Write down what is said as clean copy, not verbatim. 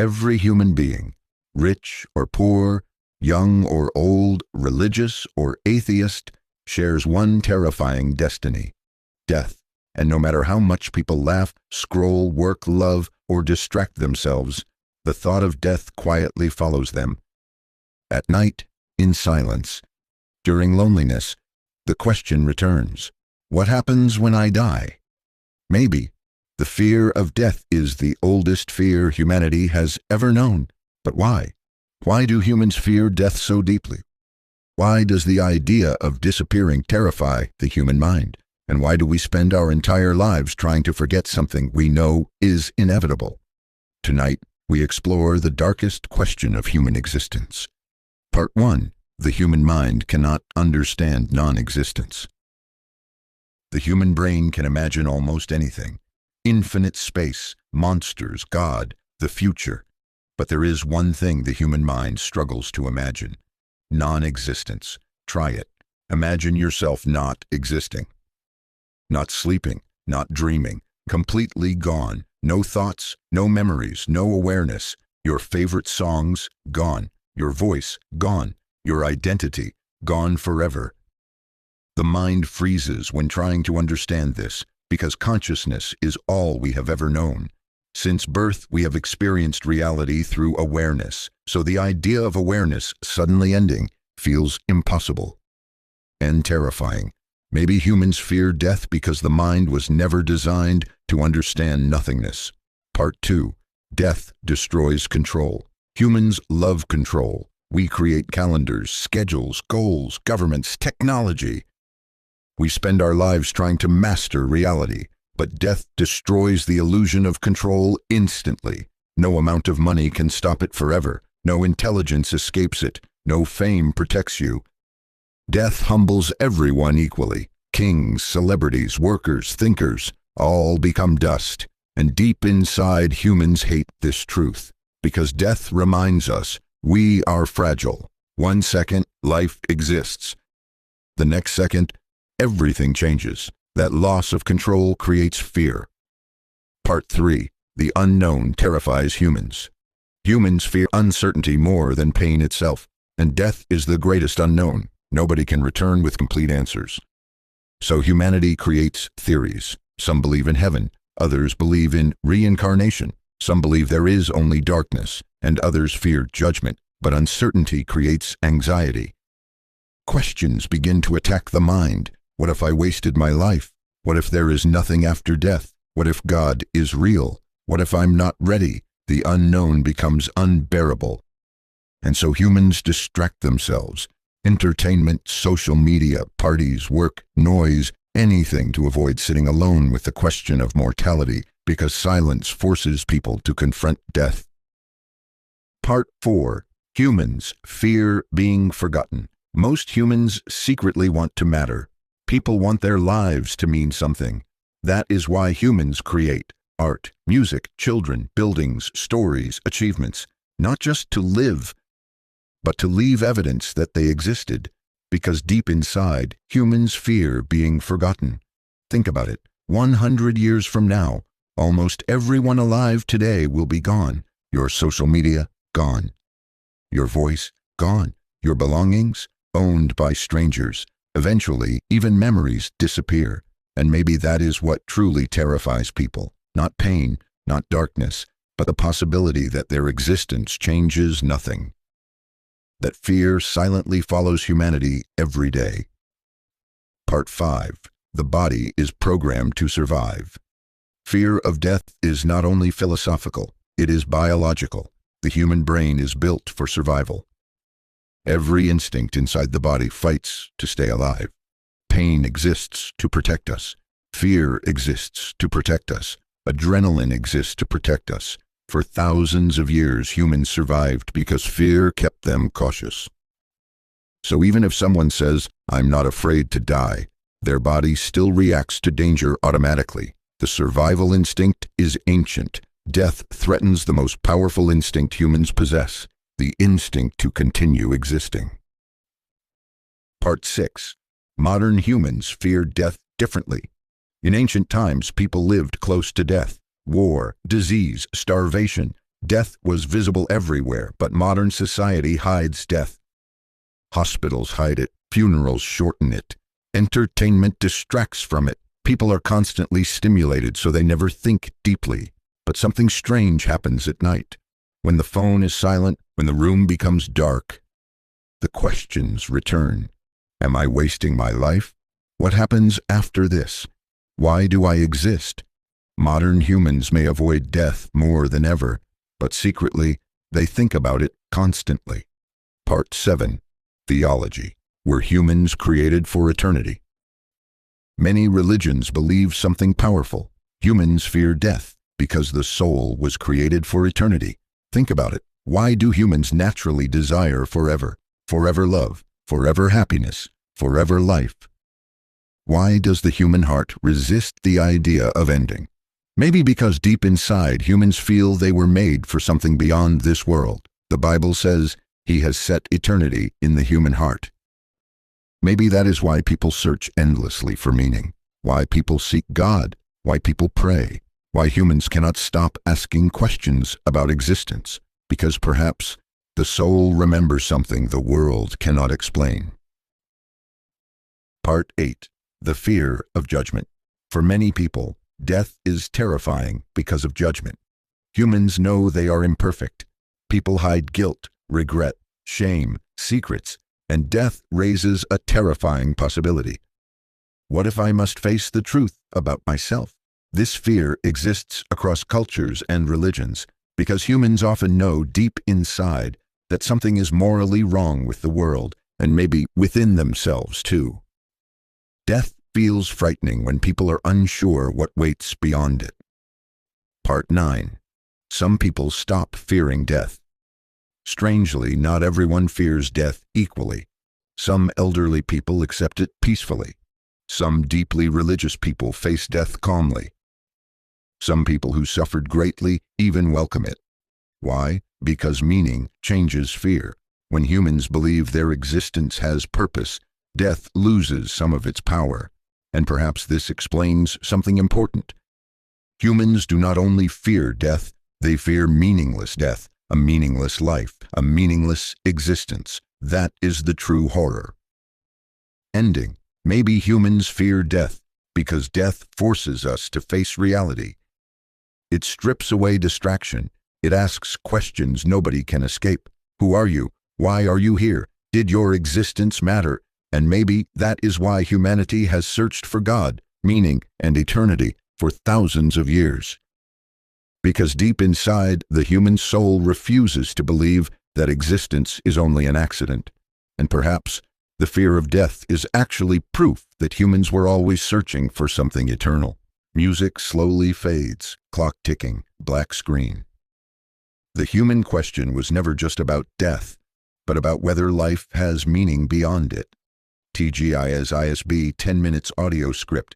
Every human being, rich or poor, young or old, religious or atheist, shares one terrifying destiny: death. And no matter how much people laugh, scroll, work, love, or distract themselves, the thought of death quietly follows them. At night, in silence, during loneliness, the question returns: what happens when I die? Maybe the fear of death is the oldest fear humanity has ever known. But why? Why do humans fear death so deeply? Why does the idea of disappearing terrify the human mind? And why do we spend our entire lives trying to forget something we know is inevitable? Tonight, we explore the darkest question of human existence. Part 1. The human mind cannot understand non-existence. The human brain can imagine almost anything: infinite space, monsters, God, the future. But there is one thing the human mind struggles to imagine: non-existence. Try it. Imagine yourself not existing. Not sleeping, not dreaming, completely gone. No thoughts, no memories, no awareness. Your favorite songs, gone. Your voice, gone. Your identity, gone forever. The mind freezes when trying to understand this, because consciousness is all we have ever known. Since birth, we have experienced reality through awareness, so the idea of awareness suddenly ending feels impossible and terrifying. Maybe humans fear death because the mind was never designed to understand nothingness. Part 2. Death destroys control. Humans love control. We create calendars, schedules, goals, governments, technology. We spend our lives trying to master reality, but death destroys the illusion of control instantly. No amount of money can stop it forever. No intelligence escapes it. No fame protects you. Death humbles everyone equally. Kings, celebrities, workers, thinkers, all become dust. And deep inside, humans hate this truth, because death reminds us we are fragile. 1 second, life exists. The next second, everything changes. That loss of control creates fear. Part 3. The unknown terrifies humans. Humans fear uncertainty more than pain itself, and death is the greatest unknown. Nobody can return with complete answers. So humanity creates theories. Some believe in heaven, others believe in reincarnation. Some believe there is only darkness, and others fear judgment. But uncertainty creates anxiety. Questions begin to attack the mind. What if I wasted my life? What if there is nothing after death? What if God is real? What if I'm not ready? The unknown becomes unbearable. And so humans distract themselves. Entertainment, social media, parties, work, noise, anything to avoid sitting alone with the question of mortality, because silence forces people to confront death. Part 4. Humans fear being forgotten. Most humans secretly want to matter. People want their lives to mean something. That is why humans create art, music, children, buildings, stories, achievements, not just to live, but to leave evidence that they existed, because deep inside, humans fear being forgotten. Think about it. 100 years from now, almost everyone alive today will be gone. Your social media, gone. Your voice, gone. Your belongings, owned by strangers. Eventually, even memories disappear. And maybe that is what truly terrifies people. Not pain, not darkness, but the possibility that their existence changes nothing. That fear silently follows humanity every day. Part 5. The body is programmed to survive. Fear of death is not only philosophical, it is biological. The human brain is built for survival. Every instinct inside the body fights to stay alive. Pain exists to protect us. Fear exists to protect us. Adrenaline exists to protect us. For thousands of years, humans survived because fear kept them cautious. So even if someone says, "I'm not afraid to die," their body still reacts to danger automatically. The survival instinct is ancient. Death threatens the most powerful instinct humans possess, the instinct to continue existing. Part 6. Modern humans fear death differently. In ancient times, people lived close to death. War, disease, starvation. Death was visible everywhere, but modern society hides death. Hospitals hide it, funerals shorten it, entertainment distracts from it. People are constantly stimulated so they never think deeply. But something strange happens at night. When the phone is silent, when the room becomes dark, the questions return. Am I wasting my life? What happens after this? Why do I exist? Modern humans may avoid death more than ever, but secretly, they think about it constantly. Part 7. Theology. Were humans created for eternity? Many religions believe something powerful. Humans fear death because the soul was created for eternity. Think about it. Why do humans naturally desire forever? Forever love, forever happiness, forever life. Why does the human heart resist the idea of ending? Maybe because deep inside humans feel they were made for something beyond this world. The Bible says He has set eternity in the human heart. Maybe that is why people search endlessly for meaning, why people seek God, why people pray, why humans cannot stop asking questions about existence, because perhaps the soul remembers something the world cannot explain. Part 8. The fear of judgment. For many people, death is terrifying because of judgment. Humans know they are imperfect. People hide guilt, regret, shame, secrets, and death raises a terrifying possibility. What if I must face the truth about myself? This fear exists across cultures and religions because humans often know deep inside that something is morally wrong with the world and maybe within themselves too. Death feels frightening when people are unsure what waits beyond it. Part 9. Some people stop fearing death. Strangely, not everyone fears death equally. Some elderly people accept it peacefully. Some deeply religious people face death calmly. Some people who suffered greatly even welcome it. Why? Because meaning changes fear. When humans believe their existence has purpose, death loses some of its power. And perhaps this explains something important. Humans do not only fear death, they fear meaningless death, a meaningless life, a meaningless existence. That is the true horror. Ending. Maybe humans fear death because death forces us to face reality. It strips away distraction. It asks questions nobody can escape. Who are you? Why are you here? Did your existence matter? And maybe that is why humanity has searched for God, meaning, and eternity for thousands of years. Because deep inside, the human soul refuses to believe that existence is only an accident. And perhaps the fear of death is actually proof that humans were always searching for something eternal. Music slowly fades, clock ticking, black screen. The human question was never just about death, but about whether life has meaning beyond it. TGIS ISB 10 minutes audio script.